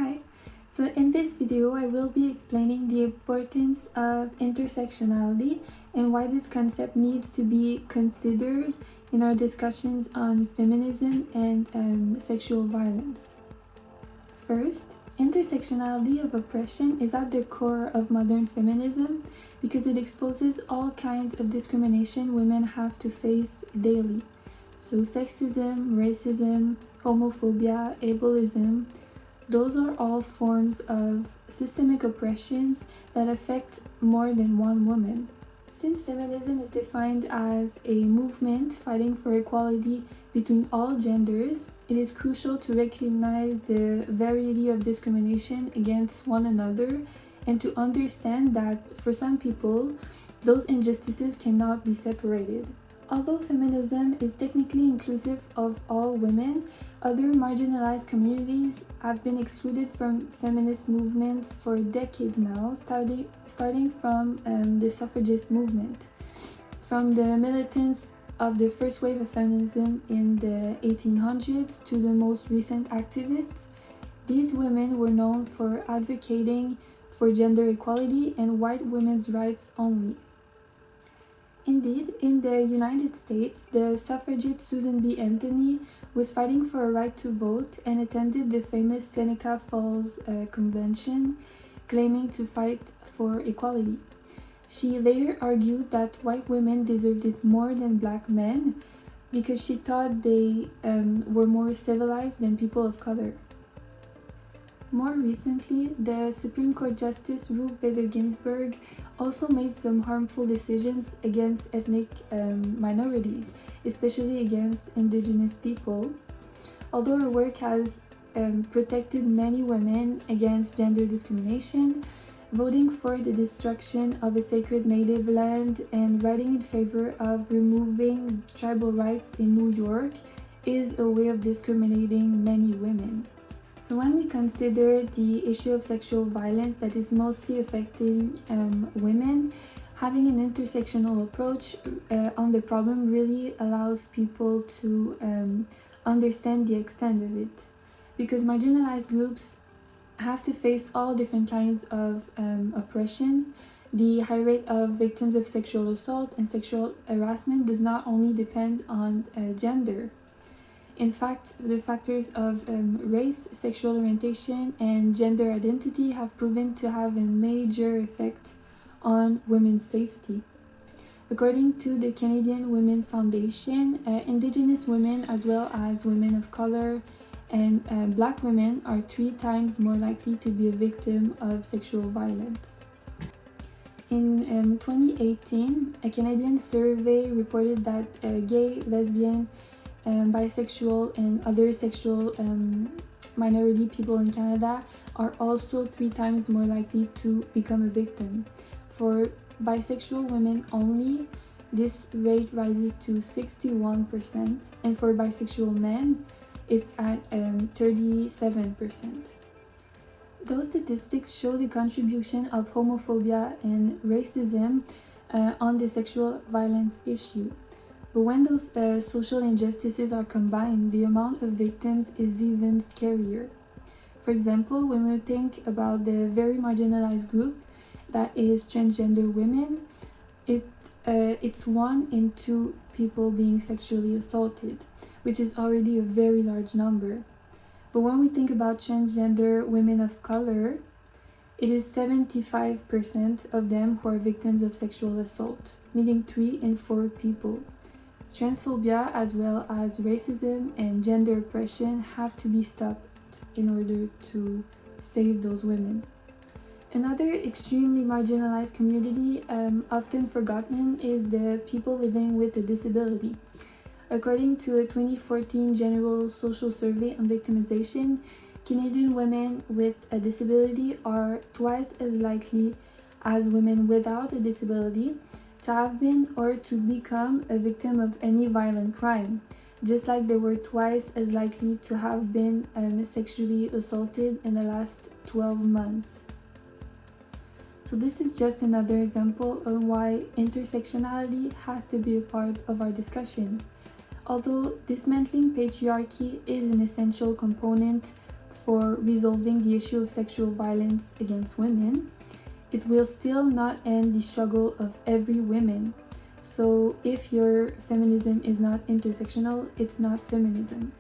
Hi, so in this video I will be explaining the importance of intersectionality and why this concept needs to be considered in our discussions on feminism and sexual violence. First, intersectionality of oppression is at the core of modern feminism because it exposes all kinds of discrimination women have to face daily. So sexism, racism, homophobia, ableism, those are all forms of systemic oppressions that affect more than one woman. Since feminism is defined as a movement fighting for equality between all genders, it is crucial to recognize the variety of discrimination against one another and to understand that for some people, those injustices cannot be separated. Although feminism is technically inclusive of all women, other marginalized communities have been excluded from feminist movements for decades now, starting from the suffragist movement. From the militants of the first wave of feminism in the 1800s to the most recent activists, these women were known for advocating for gender equality and white women's rights only. Indeed, in the United States, the suffragette Susan B. Anthony was fighting for a right to vote and attended the famous Seneca Falls Convention, claiming to fight for equality. She later argued that white women deserved it more than black men because she thought they were more civilized than people of color. More recently, the Supreme Court Justice Ruth Bader Ginsburg also made some harmful decisions against ethnic minorities, especially against indigenous people. Although her work has protected many women against gender discrimination, voting for the destruction of a sacred native land and writing in favor of removing tribal rights in New York is a way of discriminating many women. So when we consider the issue of sexual violence that is mostly affecting women, having an intersectional approach on the problem really allows people to understand the extent of it. Because marginalized groups have to face all different kinds of oppression. The high rate of victims of sexual assault and sexual harassment does not only depend on gender. In fact, the factors of race, sexual orientation, and gender identity have proven to have a major effect on women's safety. According to the Canadian Women's Foundation, Indigenous women as well as women of color and Black women are 3 times more likely to be a victim of sexual violence. In 2018, a Canadian survey reported that gay, lesbian, bisexual and other sexual minority people in Canada are also 3 times more likely to become a victim. For bisexual women only, this rate rises to 61%, and for bisexual men, it's at 37%. Those statistics show the contribution of homophobia and racism on the sexual violence issue. But when those social injustices are combined, the amount of victims is even scarier. For example, when we think about the very marginalized group that is transgender women, it's 1 in 2 people being sexually assaulted, which is already a very large number. But when we think about transgender women of color, it is 75% of them who are victims of sexual assault, meaning 3 in 4 people. Transphobia as well as racism and gender oppression have to be stopped in order to save those women. Another extremely marginalized community, often forgotten, is the people living with a disability. According to a 2014 General Social Survey on Victimization, Canadian women with a disability are twice as likely as women without a disability to have been or to become a victim of any violent crime, just like they were twice as likely to have been sexually assaulted in the last 12 months. So this is just another example of why intersectionality has to be a part of our discussion. Although dismantling patriarchy is an essential component for resolving the issue of sexual violence against women, it will still not end the struggle of every woman. So if your feminism is not intersectional, it's not feminism.